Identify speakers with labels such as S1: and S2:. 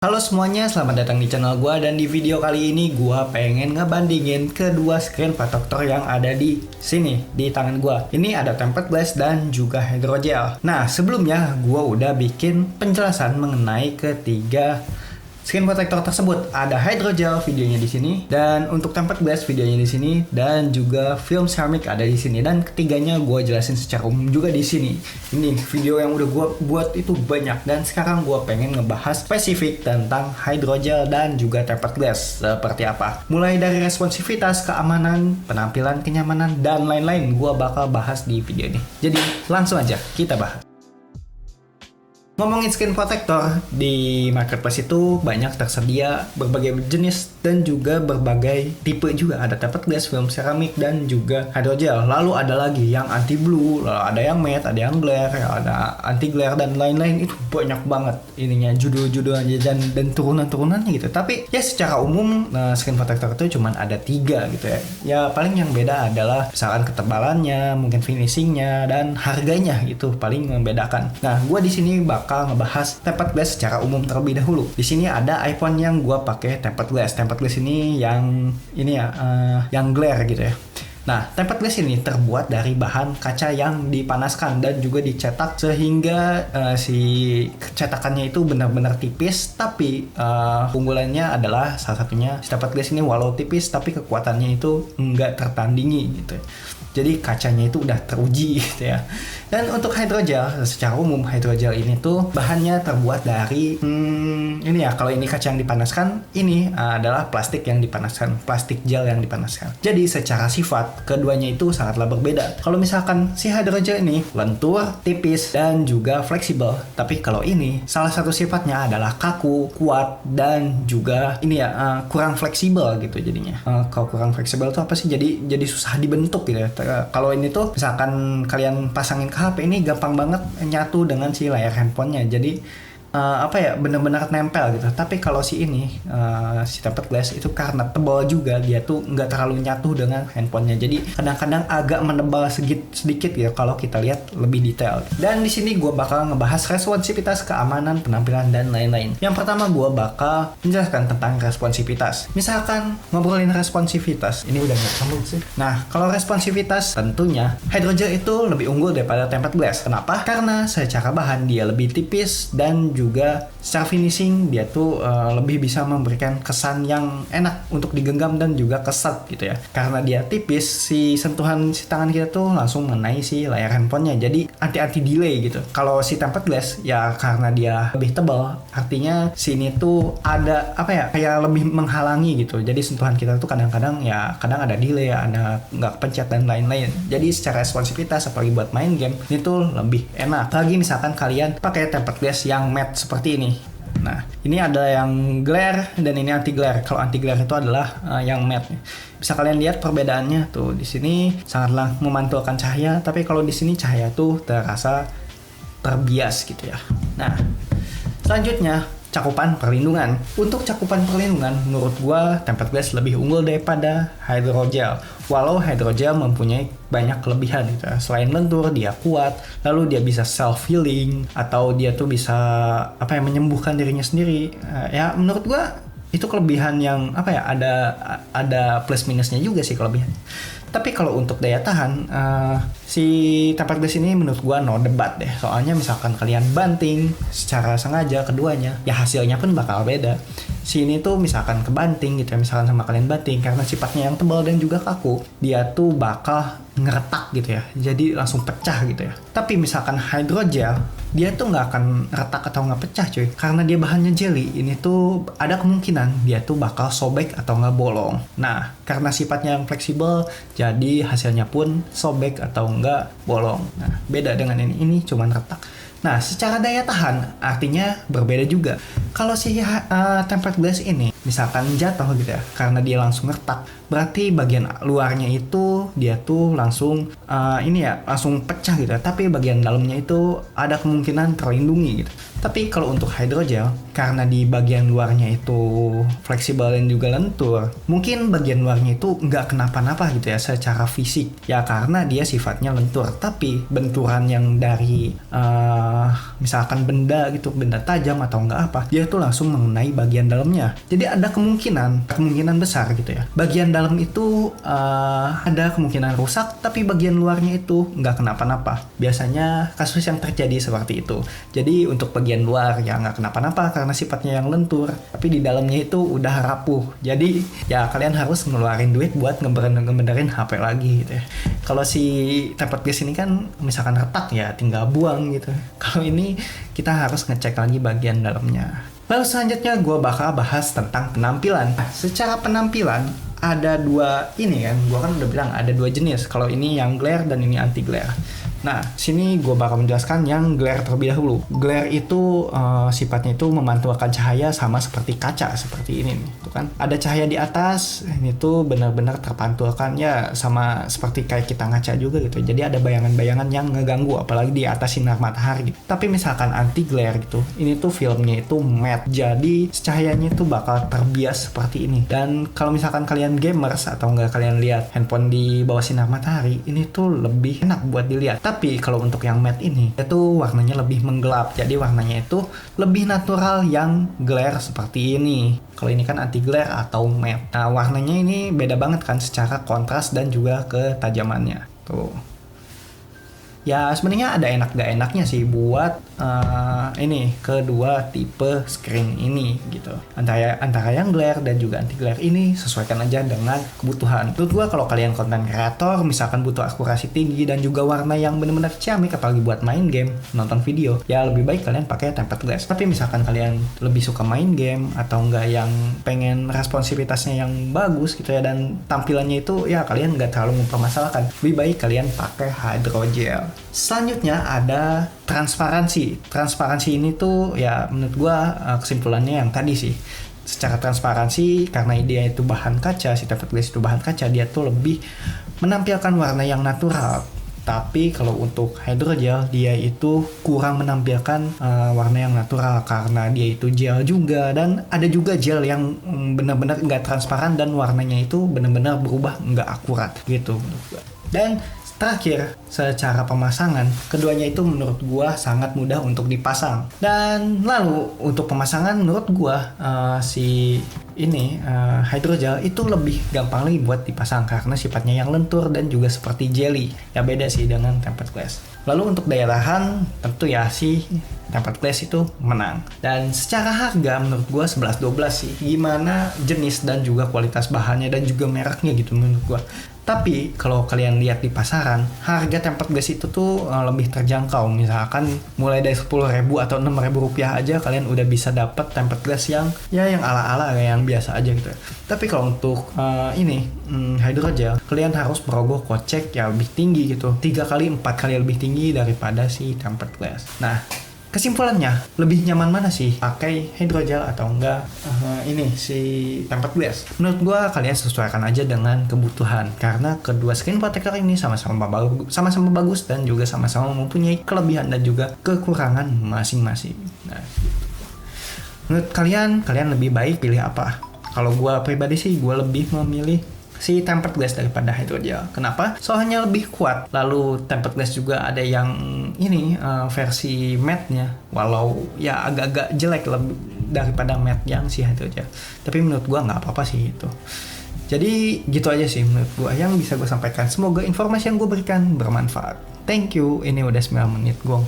S1: Halo semuanya, selamat datang di channel gua dan di video kali ini gua pengen ngebandingin kedua screen protector yang ada di sini di tangan gua. Ini ada tempered glass dan juga hydrogel. Nah, sebelumnya gua udah bikin penjelasan mengenai ketiga screen protector tersebut. Ada hydrogel videonya di sini, dan untuk tempered glass videonya di sini, dan juga film ceramic ada di sini. Dan ketiganya gue jelasin secara umum juga di sini. Ini video yang udah gue buat itu banyak, dan sekarang gue pengen ngebahas spesifik tentang hydrogel dan juga tempered glass seperti apa. Mulai dari responsivitas, keamanan, penampilan, kenyamanan, dan lain-lain gue bakal bahas di video ini. Jadi langsung aja kita bahas. Ngomongin screen protector, di marketplace itu banyak tersedia berbagai jenis dan juga berbagai tipe juga. Ada tempered glass, film ceramic, dan juga hydrogel. Lalu ada lagi yang anti blue, lalu ada yang matte, ada yang glare, ada anti glare, dan lain-lain. Itu banyak banget ininya, judul-judulnya dan turunan-turunannya gitu. Tapi ya secara umum screen protector itu cuma ada 3 gitu ya. Ya paling yang beda adalah misalkan ketebalannya, mungkin finishingnya, dan harganya itu paling membedakan. Nah, gue di sini bakal ngebahas tempered glass secara umum terlebih dahulu. Di sini ada iPhone yang gue pakai tempered glass. Tempered glass ini yang yang glare gitu ya. Nah, tempered glass ini terbuat dari bahan kaca yang dipanaskan dan juga dicetak sehingga si cetakannya itu benar-benar tipis. Tapi unggulannya adalah salah satunya si tempered glass ini walau tipis tapi kekuatannya itu nggak tertandingi gitu. Jadi kacanya itu udah teruji gitu ya. Dan untuk hydrogel, secara umum hydrogel ini tuh bahannya terbuat dari ini ya, kalau ini kaca yang dipanaskan, ini adalah plastik yang dipanaskan, plastik gel yang dipanaskan. Jadi secara sifat keduanya itu sangatlah berbeda. Kalau misalkan si hydrogel ini lentur, tipis, dan juga fleksibel. Tapi kalau ini salah satu sifatnya adalah kaku, kuat, dan juga ini ya kurang fleksibel gitu jadinya. Kalau kurang fleksibel itu apa sih? Jadi susah dibentuk gitu ya. Kalau ini tuh misalkan kalian pasangin ke HP, ini gampang banget nyatu dengan si layar handphonenya. Jadi benar-benar nempel gitu. Tapi kalau si ini si tempered glass itu karena tebal juga, dia tuh nggak terlalu nyatu dengan handphonenya. Jadi kadang-kadang agak menebal sedikit ya kalau kita lihat lebih detail. Dan di sini gue bakal ngebahas responsivitas, keamanan, penampilan, dan lain-lain. Yang pertama gue bakal menjelaskan tentang responsivitas. Misalkan ngobrolin responsivitas, ini udah nggak sambung sih. Nah, kalau responsivitas tentunya hydrogel itu lebih unggul daripada tempered glass. Kenapa? Karena secara bahan dia lebih tipis, dan juga secara finishing dia tuh lebih bisa memberikan kesan yang enak untuk digenggam dan juga kesat gitu ya. Karena dia tipis, si sentuhan si tangan kita tuh langsung mengenai si layar handphonenya. Jadi anti delay gitu. Kalau si tempered glass ya karena dia lebih tebal, artinya sini tuh ada kayak lebih menghalangi gitu. Jadi sentuhan kita tuh kadang-kadang ada delay, ada nggak kepencet dan lain-lain. Jadi secara responsivitas apalagi buat main game ini tuh lebih enak. Lagi misalkan kalian pakai tempered glass yang matte seperti ini. Nah, ini ada yang glare dan ini anti glare. Kalau anti glare itu adalah yang matte. Bisa kalian lihat perbedaannya tuh. Di sini sangatlah memantulkan cahaya, tapi kalau di sini cahaya tuh terasa terbias gitu ya. Nah, selanjutnya cakupan perlindungan. Untuk cakupan perlindungan, menurut gua tempered glass lebih unggul daripada hydrogel. Walau hydrogel mempunyai banyak kelebihan gitu ya. Selain lentur, dia kuat, lalu dia bisa self healing, atau dia tuh bisa menyembuhkan dirinya sendiri. Ya menurut gua itu kelebihan yang ada plus minusnya juga sih kelebihan. Tapi kalau untuk daya tahan, si tempered glass ini menurut gua no debat deh. Soalnya misalkan kalian banting secara sengaja keduanya, ya hasilnya pun bakal beda. Si ini tuh misalkan kebanting gitu ya, misalkan sama kalian banting, karena sifatnya yang tebal dan juga kaku, dia tuh bakal ngeretak gitu ya. Jadi langsung pecah gitu ya. Tapi misalkan hydrogel, dia tuh nggak akan retak atau nggak pecah cuy. Karena dia bahannya jelly, ini tuh ada kemungkinan dia tuh bakal sobek atau nggak bolong. Nah, karena sifatnya yang fleksibel, jadi hasilnya pun sobek atau nggak bolong. Nah, beda dengan ini cuman retak. Nah, secara daya tahan artinya berbeda juga. Kalau si tempered glass ini misalkan jatuh gitu ya, karena dia langsung retak, berarti bagian luarnya itu dia tuh langsung langsung pecah gitu ya. Tapi bagian dalamnya itu ada kemungkinan terlindungi gitu. Tapi kalau untuk hydrogel, karena di bagian luarnya itu fleksibel dan juga lentur, mungkin bagian luarnya itu nggak kenapa-napa gitu ya secara fisik. Ya karena dia sifatnya lentur. Tapi benturan yang dari misalkan benda gitu, benda tajam atau enggak apa, dia tuh langsung mengenai bagian dalamnya. Jadi ada kemungkinan besar gitu ya, bagian dalam itu ada kemungkinan rusak, tapi bagian luarnya itu nggak kenapa-napa. Biasanya kasus yang terjadi seperti itu. Jadi untuk bagian luar ya nggak kenapa-napa karena sifatnya yang lentur, tapi di dalamnya itu udah rapuh. Jadi ya kalian harus ngeluarin duit buat ngebenerin HP lagi gitu ya. Kalau si tempered glass ini kan misalkan retak ya tinggal buang gitu. Kalau ini kita harus ngecek lagi bagian dalamnya. Lalu selanjutnya gue bakal bahas tentang penampilan. Secara penampilan ada dua ini kan, gue kan udah bilang ada dua jenis. Kalau ini yang glare dan ini anti glare. Nah, sini gue bakal menjelaskan yang glare terlebih dahulu. Glare itu sifatnya itu memantulkan cahaya sama seperti kaca seperti ini nih. Tuh kan, ada cahaya di atas, ini tuh benar-benar terpantulkan ya sama seperti kayak kita ngaca juga gitu. Jadi ada bayangan-bayangan yang ngeganggu apalagi di atas sinar matahari gitu. Tapi misalkan anti glare gitu, ini tuh filmnya itu matte. Jadi cahayanya itu bakal terbias seperti ini. Dan kalau misalkan kalian gamers atau enggak kalian lihat handphone di bawah sinar matahari, ini tuh lebih enak buat dilihat. Tapi kalau untuk yang matte ini, itu warnanya lebih menggelap. Jadi warnanya itu lebih natural yang glare seperti ini. Kalau ini kan anti glare atau matte. Nah, warnanya ini beda banget kan secara kontras dan juga ketajamannya. Tuh. Ya sebenarnya ada enak gak enaknya sih buat ini kedua tipe screen ini gitu. Antara yang glare dan juga anti glare ini sesuaikan aja dengan kebutuhan. Menurut gua kalau kalian konten kreator misalkan butuh akurasi tinggi dan juga warna yang benar-benar ciamik apalagi buat main game, nonton video, ya lebih baik kalian pakai tempered glass. Tapi misalkan kalian lebih suka main game atau enggak yang pengen responsivitasnya yang bagus gitu ya dan tampilannya itu ya kalian nggak terlalu mempermasalahkan, lebih baik kalian pakai hydrogel. Selanjutnya ada transparansi. Transparansi ini tuh ya menurut gua kesimpulannya yang tadi sih. Secara transparansi karena dia itu bahan kaca, si tempered glass itu bahan kaca, dia tuh lebih menampilkan warna yang natural. Tapi kalau untuk hydrogel dia itu kurang menampilkan warna yang natural karena dia itu gel juga, dan ada juga gel yang benar-benar nggak transparan dan warnanya itu benar-benar berubah nggak akurat gitu menurut gua. Dan terakhir, secara pemasangan, keduanya itu menurut gua sangat mudah untuk dipasang. Dan lalu untuk pemasangan menurut gua hydrogel itu lebih gampang lagi buat dipasang karena sifatnya yang lentur dan juga seperti jelly. Ya beda sih dengan tempered glass. Lalu untuk daya tahan tentu ya si tempered glass itu menang. Dan secara harga menurut gua 11-12 sih. Gimana jenis dan juga kualitas bahannya dan juga mereknya gitu menurut gua. Tapi kalau kalian lihat di pasaran, harga tempered glass itu tuh lebih terjangkau. Misalkan mulai dari 10.000 atau 6.000 rupiah aja kalian udah bisa dapat tempered glass yang ala-ala kayak yang biasa aja gitu. Tapi kalau untuk hydrogel, kalian harus merogoh kocek yang lebih tinggi gitu. 3 kali 4 kali lebih tinggi daripada si tempered glass. Nah, kesimpulannya, lebih nyaman mana sih pakai hydrogel atau enggak si tempered glass? Menurut gua kalian sesuaikan aja dengan kebutuhan karena kedua screen protector ini sama-sama bagus dan juga sama-sama mempunyai kelebihan dan juga kekurangan masing-masing. Nah, menurut kalian lebih baik pilih apa? Kalau gua pribadi sih gua lebih memilih si tempered glass daripada hydrogel. Kenapa? Soalnya lebih kuat. Lalu tempered glass juga ada yang versi matte-nya. Walau ya agak-agak jelek lebih daripada matte yang si hydrogel. Tapi menurut gua nggak apa-apa sih itu. Jadi gitu aja sih menurut gua yang bisa gua sampaikan. Semoga informasi yang gua berikan bermanfaat. Thank you. Ini udah 9 menit gua.